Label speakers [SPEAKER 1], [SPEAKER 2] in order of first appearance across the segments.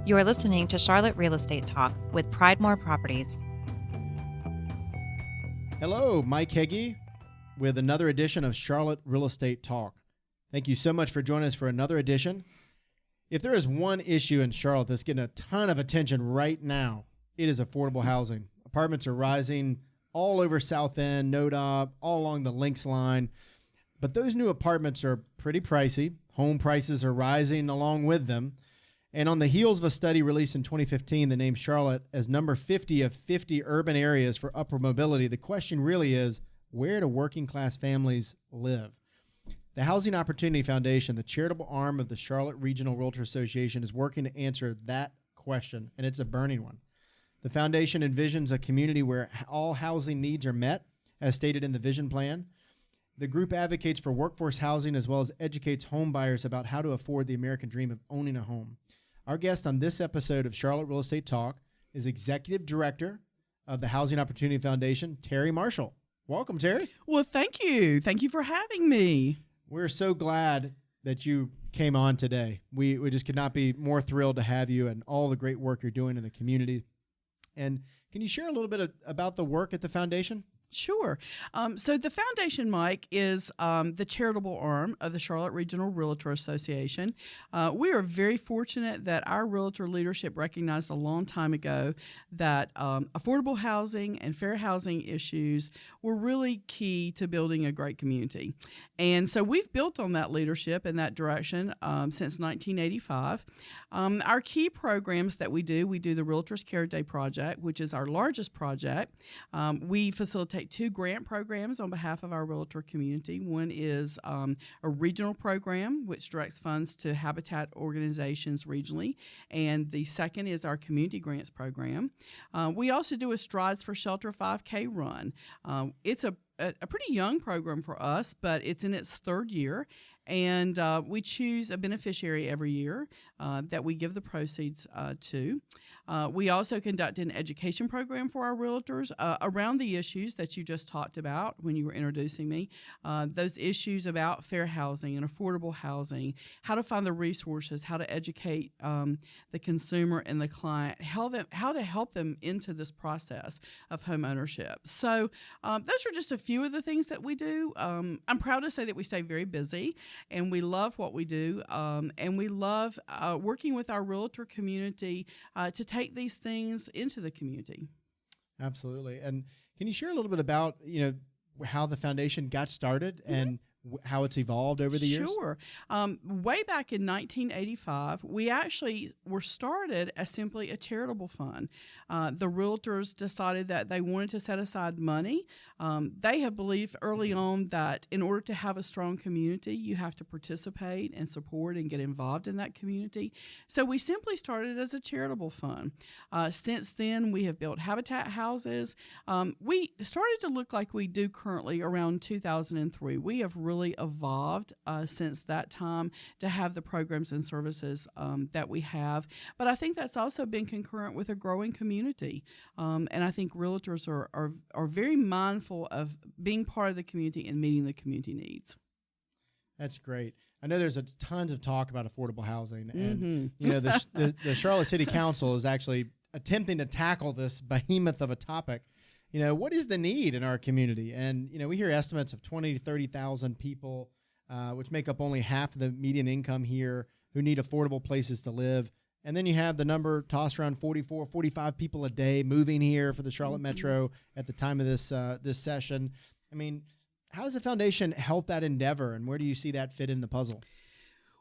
[SPEAKER 1] You are listening to Charlotte Real Estate Talk with Pridemore Properties.
[SPEAKER 2] Hello, Mike Heggie with another edition of Charlotte Real Estate Talk. Thank you so much for joining us for another edition. If there is one issue in Charlotte that's getting a ton of attention right now, it is affordable housing. Apartments are rising all over South End, NoDa, all along the Lynx line. But those new apartments are pretty pricey. Home prices are rising along with them. And on the heels of a study released in 2015 that named Charlotte as number 50 of 50 urban areas for upward mobility, the question really is, where do working class families live? The Housing Opportunity Foundation, the charitable arm of the Charlotte Regional Realtors Association, is working to answer that question, and it's a burning one. The foundation envisions a community where all housing needs are met, as stated in the vision plan. The group advocates for workforce housing as well as educates home buyers about how to afford the American dream of owning a home. Our guest on this episode of Charlotte Real Estate Talk is Executive Director of the Housing Opportunity Foundation, Terri Marshall. Welcome, Terri.
[SPEAKER 3] Well, thank you. Thank you for having me.
[SPEAKER 2] We're so glad that you came on today. We just could not be more thrilled to have you and all the great work you're doing in the community. And can you share a little bit about the work at the foundation?
[SPEAKER 3] Sure. So the foundation, Mike, is the charitable arm of the Charlotte Regional Realtor Association. We are very fortunate that our realtor leadership recognized a long time ago that affordable housing and fair housing issues were really key to building a great community. And so we've built on that leadership in that direction since 1985. Our key programs that we do the Realtors Care Day project, which is our largest project. We facilitate two grant programs on behalf of our realtor community. One is a regional program, which directs funds to habitat organizations regionally, and the second is our community grants program. We also do a Strides for Shelter 5K run. It's a pretty young program for us, but it's in its third year. And we choose a beneficiary every year that we give the proceeds to. We also conduct an education program for our realtors around the issues that you just talked about when you were introducing me. Those issues about fair housing and affordable housing, how to find the resources, how to educate the consumer and the client, how to help them into this process of home ownership. So those are just a few of the things that we do. I'm proud to say that we stay very busy. And we love what we do, and we love working with our realtor community to take these things into the community.
[SPEAKER 2] Absolutely. And can you share a little bit about, how the foundation got started and how it's evolved over the years?
[SPEAKER 3] Sure. Way back in 1985, we actually were started as simply a charitable fund. The realtors decided that they wanted to set aside money. They have believed early on that in order to have a strong community, you have to participate and support and get involved in that community. So we simply started as a charitable fund. Since then, we have built habitat houses. We started to look like we do currently around 2003. We have really evolved since that time to have the programs and services that we have. But I think that's also been concurrent with a growing community. And I think realtors are very mindful of being part of the community and meeting the community needs.
[SPEAKER 2] That's great. I know there's tons of talk about affordable housing. And, the Charlotte City Council is actually attempting to tackle this behemoth of a topic. What is the need in our community? And, we hear estimates of 20 to 30,000 people, which make up only half of the median income here, who need affordable places to live. And then you have the number tossed around 44, 45 people a day moving here for the Charlotte Metro at the time of this session. I mean, how does the foundation help that endeavor, and where do you see that fit in the puzzle?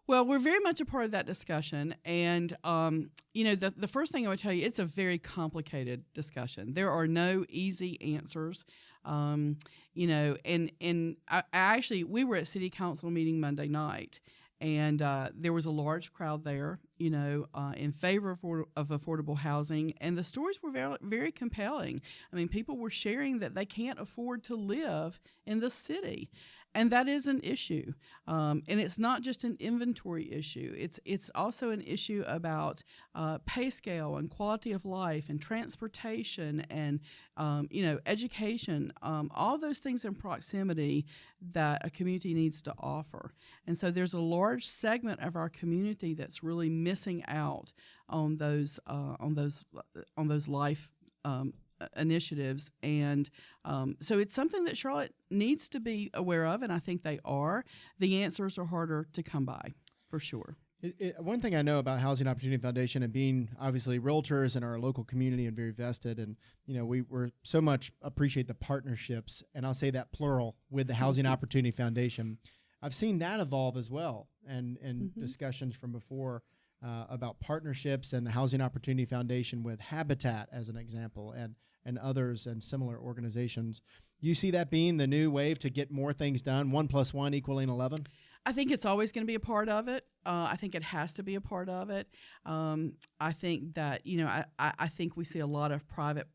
[SPEAKER 3] Well, we're very much a part of that discussion. And, the first thing I would tell you, it's a very complicated discussion. There are no easy answers. And we were at City Council meeting Monday night, and there was a large crowd there, in favor of affordable housing. And the stories were very, very compelling. I mean, people were sharing that they can't afford to live in the city. And that is an issue. And it's not just an inventory issue. It's also an issue about pay scale and quality of life and transportation and, education, all those things in proximity that a community needs to offer. And so there's a large segment of our community that's really missing out on those life initiatives, and so it's something that Charlotte needs to be aware of, and I think they are. The answers are harder to come by, for sure.
[SPEAKER 2] One thing I know about Housing Opportunity Foundation and being obviously realtors in our local community and very vested, and we're so much appreciate the partnerships, and I'll say that plural, with the Housing Opportunity Foundation. I've seen that evolve as well, and discussions from before about partnerships and the Housing Opportunity Foundation with Habitat as an example, and others and similar organizations. Do you see that being the new wave to get more things done, 1 + 1 = 11?
[SPEAKER 3] I think it's always going to be a part of it. I think it has to be a part of it. I think that, I think we see a lot of private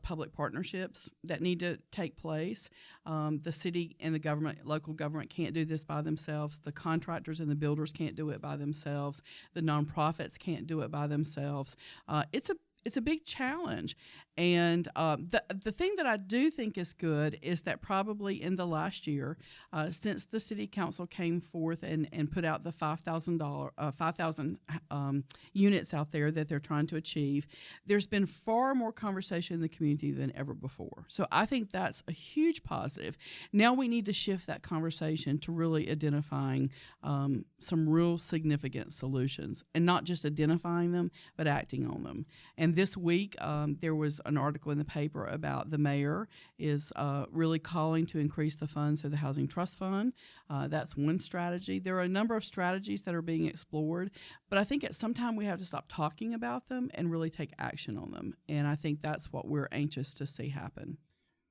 [SPEAKER 3] public partnerships that need to take place. The city and the government, local government, can't do this by themselves. The contractors and the builders can't do it by themselves. The nonprofits can't do it by themselves. It's a big challenge. And the thing that I do think is good is that probably in the last year, since the city council came forth and put out the 5,000 units out there that they're trying to achieve, there's been far more conversation in the community than ever before. So I think that's a huge positive. Now we need to shift that conversation to really identifying some real significant solutions, and not just identifying them, but acting on them. And this week, there was an article in the paper about the mayor is really calling to increase the funds of the Housing Trust Fund. That's one strategy. There are a number of strategies that are being explored, but I think at some time we have to stop talking about them and really take action on them. And I think that's what we're anxious to see happen.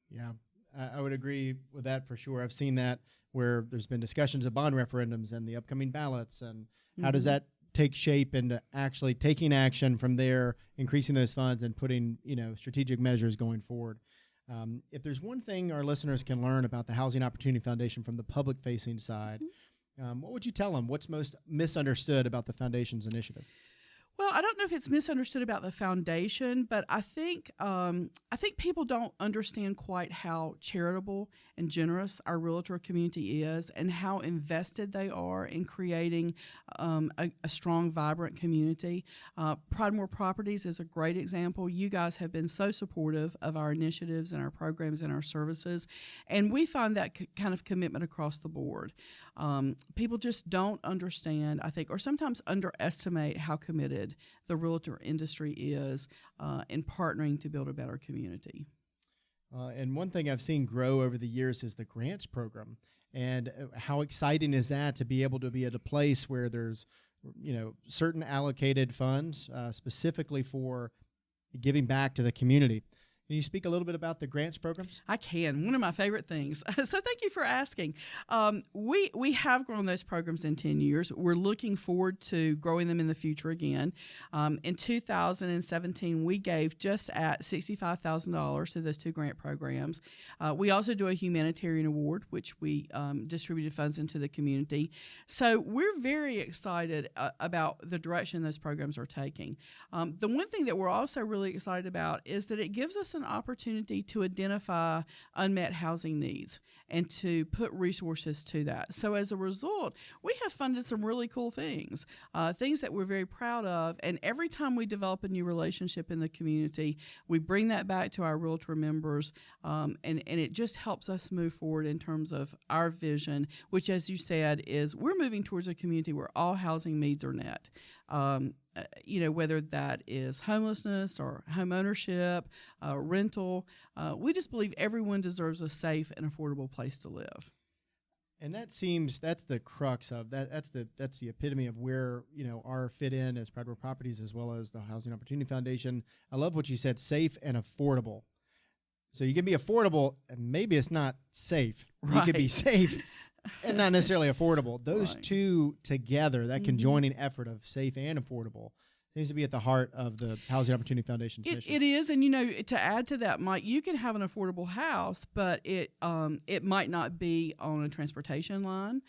[SPEAKER 2] Yeah, I would agree with that for sure. I've seen that where there's been discussions of bond referendums and the upcoming ballots, and how does that take shape into actually taking action from there, increasing those funds and putting, strategic measures going forward. If there's one thing our listeners can learn about the Housing Opportunity Foundation from the public-facing side, what would you tell them? What's most misunderstood about the foundation's initiative?
[SPEAKER 3] Well, I don't know if it's misunderstood about the foundation, but I think people don't understand quite how charitable and generous our realtor community is, and how invested they are in creating a strong, vibrant community. Pridemore Properties is a great example. You guys have been so supportive of our initiatives and our programs and our services, and we find that kind of commitment across the board. People just don't understand, I think, or sometimes underestimate how committed the realtor industry is in partnering to build a better community.
[SPEAKER 2] And one thing I've seen grow over the years is the grants program. And how exciting is that to be able to be at a place where there's, certain allocated funds specifically for giving back to the community. Can you speak a little bit about the grants programs?
[SPEAKER 3] I can. One of my favorite things. So thank you for asking. We have grown those programs in 10 years. We're looking forward to growing them in the future again. In 2017, we gave just at $65,000 to those two grant programs. We also do a humanitarian award, which we distributed funds into the community. So we're very excited about the direction those programs are taking. The one thing that we're also really excited about is that it gives us an opportunity to identify unmet housing needs and to put resources to that. So as a result, we have funded some really cool things, things that we're very proud of. And every time we develop a new relationship in the community, we bring that back to our realtor members, and it just helps us move forward in terms of our vision, which, as you said, is we're moving towards a community where all housing needs are met. Whether that is homelessness or home ownership, rental, we just believe everyone deserves a safe and affordable place to live.
[SPEAKER 2] And that's the crux of that. That's the epitome of where, our fit in as Pridemore Properties as well as the Housing Opportunity Foundation. I love what you said, safe and affordable. So you can be affordable and maybe it's not safe.
[SPEAKER 3] Right.
[SPEAKER 2] You could be safe and not necessarily affordable. Those two together, that conjoining effort of safe and affordable, seems to be at the heart of the Housing Opportunity Foundation's mission.
[SPEAKER 3] It is, and to add to that, Mike, you can have an affordable house, but it might not be on a transportation line.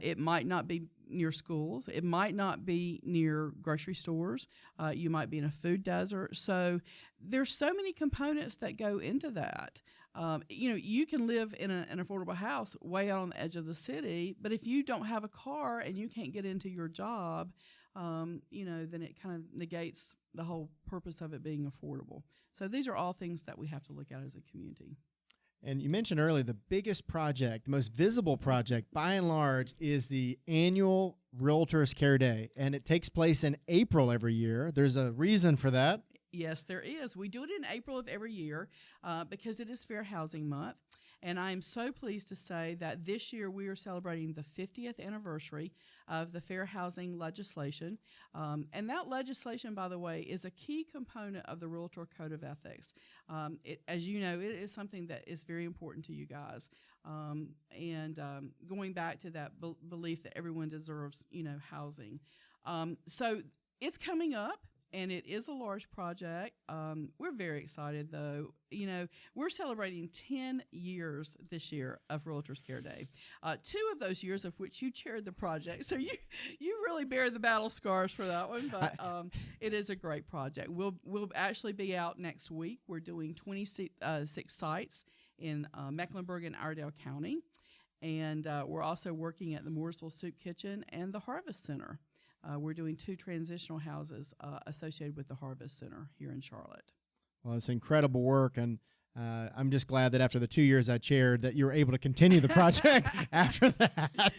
[SPEAKER 3] It might not be near schools. It might not be near grocery stores. You might be in a food desert. So there's so many components that go into that. You can live in an affordable house way out on the edge of the city, but if you don't have a car and you can't get into your job, then it kind of negates the whole purpose of it being affordable. So these are all things that we have to look at as a community.
[SPEAKER 2] And you mentioned earlier the biggest project, the most visible project by and large is the annual Realtors Care Day. And it takes place in April every year. There's a reason for that.
[SPEAKER 3] Yes, there is. We do it in April of every year because it is Fair Housing Month. And I am so pleased to say that this year we are celebrating the 50th anniversary of the fair housing legislation. And that legislation, by the way, is a key component of the Realtor Code of Ethics. As you know, it is something that is very important to you guys. Going back to that belief that everyone deserves, housing. So it's coming up. And it is a large project. We're very excited, though. We're celebrating 10 years this year of Realtors Care Day. 2 of those years of which you chaired the project. So you really bear the battle scars for that one. But it is a great project. We'll actually be out next week. We're doing 26 sites in Mecklenburg and Iredell County. And we're also working at the Mooresville Soup Kitchen and the Harvest Center. We're doing 2 transitional houses associated with the Harvest Center here in Charlotte.
[SPEAKER 2] Well, it's incredible work, and I'm just glad that after the 2 years I chaired that you were able to continue the project after that.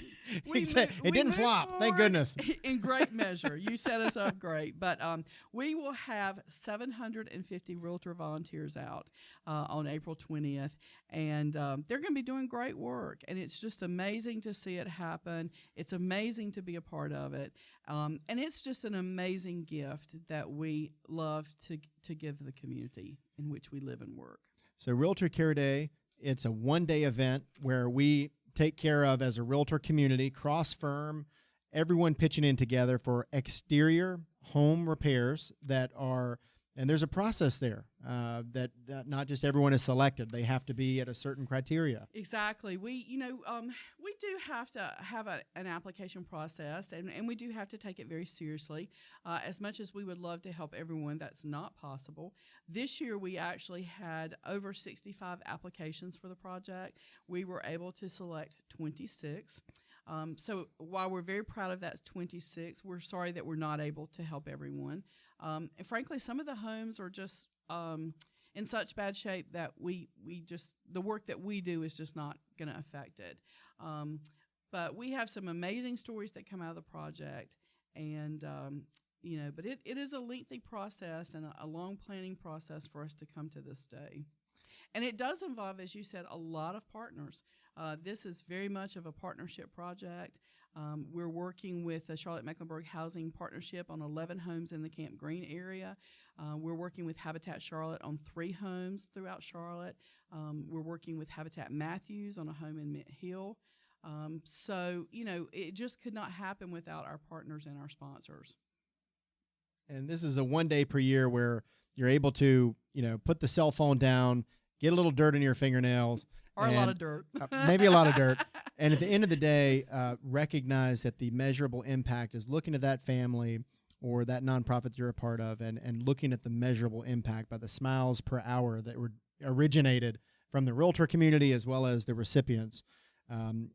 [SPEAKER 2] It didn't flop, thank goodness.
[SPEAKER 3] In great measure. You set us up great. But we will have 750 Realtor volunteers out on April 20th, and they're going to be doing great work, and it's just amazing to see it happen. It's amazing to be a part of it, and it's just an amazing gift that we love to give the community in which we live and work.
[SPEAKER 2] So Realtor Care Day, it's a one-day event where we take care of, as a realtor community, cross-firm, everyone pitching in together for exterior home repairs that are, and there's a process there that not just everyone is selected. They have to be at a certain criteria.
[SPEAKER 3] Exactly. We do have to have an application process, and we do have to take it very seriously. As much as we would love to help everyone, that's not possible. This year, we actually had over 65 applications for the project. We were able to select 26. So while we're very proud of that 26, we're sorry that we're not able to help everyone. And frankly, some of the homes are just in such bad shape that we just, the work that we do is just not going to affect it. But we have some amazing stories that come out of the project, and but it is a lengthy process and a long planning process for us to come to this day. And it does involve, as you said, a lot of partners. This is very much of a partnership project. We're working with the Charlotte-Mecklenburg Housing Partnership on 11 homes in the Camp Green area. We're working with Habitat Charlotte on 3 homes throughout Charlotte. We're working with Habitat Matthews on a home in Mint Hill. So, it just could not happen without our partners and our sponsors.
[SPEAKER 2] And this is a one day per year where you're able to, put the cell phone down, get a little dirt in your fingernails.
[SPEAKER 3] Or a lot of dirt.
[SPEAKER 2] Maybe a lot of dirt. And at the end of the day, recognize that the measurable impact is looking at that family or that nonprofit that you're a part of and looking at the measurable impact by the smiles per hour that were originated from the realtor community as well as the recipients. And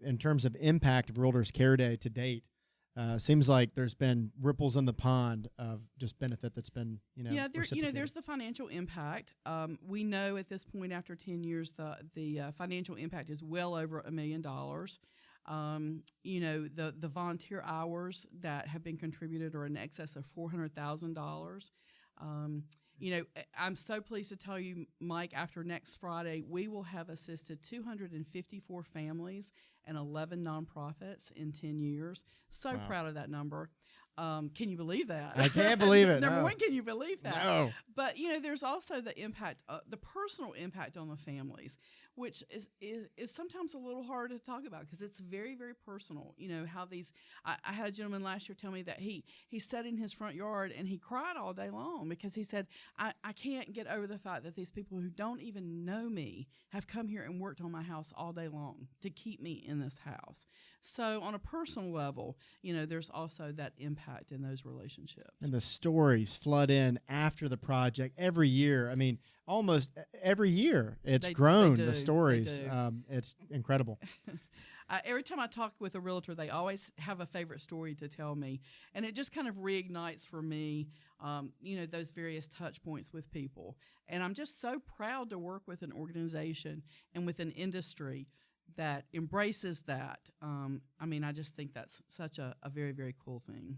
[SPEAKER 2] in terms of impact of Realtors Care Day to date, seems like there's been ripples in the pond of just benefit that's been,
[SPEAKER 3] there's the financial impact. We know at this point after 10 years, the financial impact is well over $1 million. The volunteer hours that have been contributed are in excess of $400,000. I'm so pleased to tell you, Mike, after next Friday, we will have assisted 254 families and 11 nonprofits in 10 years. So wow. Proud of that number. Can you believe that?
[SPEAKER 2] I can't believe it.
[SPEAKER 3] Number one, can you believe that?
[SPEAKER 2] No.
[SPEAKER 3] But, there's also the impact, the personal impact on the families. which is sometimes a little hard to talk about because it's very, very personal. You know, how these, I had a gentleman last year tell me that he sat in his front yard and he cried all day long because he said, I can't get over the fact that these people who don't even know me have come here and worked on my house all day long to keep me in this house. So on a personal level, you know, there's also that impact in those relationships.
[SPEAKER 2] And the stories flood in after the project every year. I mean, almost every year it's grown, the stories. It's incredible.
[SPEAKER 3] Every time I talk with a realtor, they always have a favorite story to tell me. And it just kind of reignites for me, you know, those various touch points with people. And I'm just so proud to work with an organization and with an industry that embraces that. I mean, I just think that's such a very, very cool thing.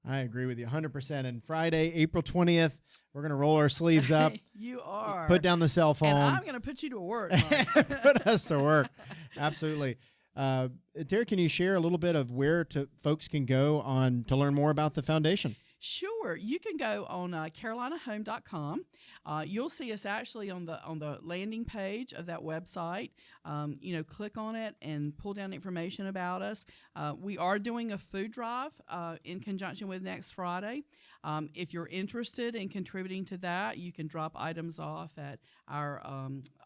[SPEAKER 2] I agree with you 100%. And Friday, April 20th, we're going to roll our sleeves up.
[SPEAKER 3] You are.
[SPEAKER 2] Put down the cell phone.
[SPEAKER 3] And I'm going to put you to work, Mike.
[SPEAKER 2] Put us to work. Absolutely. Terri, can you share a little bit of where folks can go to learn more about the foundation?
[SPEAKER 3] Sure. You can go on carolinahome.com. You'll see us actually on the landing page of that website. You know, click on it and pull down information about us. We are doing a food drive in conjunction with next Friday. If you're interested in contributing to that, you can drop items off at our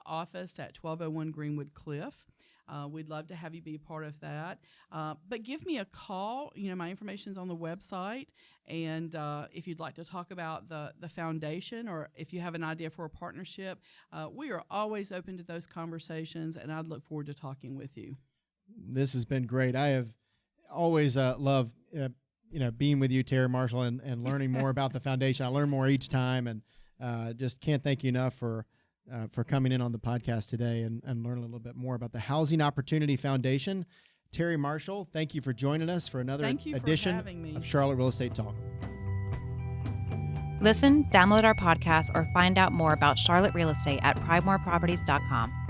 [SPEAKER 3] office at 1201 Greenwood Cliff. We'd love to have you be a part of that. But give me a call. You know, my information's on the website. And if you'd like to talk about the foundation or if you have an idea for a partnership, we are always open to those conversations, and I'd look forward to talking with you.
[SPEAKER 2] This has been great. I have always loved being with you, Terri Marshall, and learning more about the foundation. I learn more each time, and just can't thank you enough for coming in on the podcast today and learning a little bit more about the Housing Opportunity Foundation. Terri Marshall, thank you for joining us for another edition of Charlotte Real Estate Talk.
[SPEAKER 1] Listen, download our podcast, or find out more about Charlotte Real Estate at pridemoreproperties.com.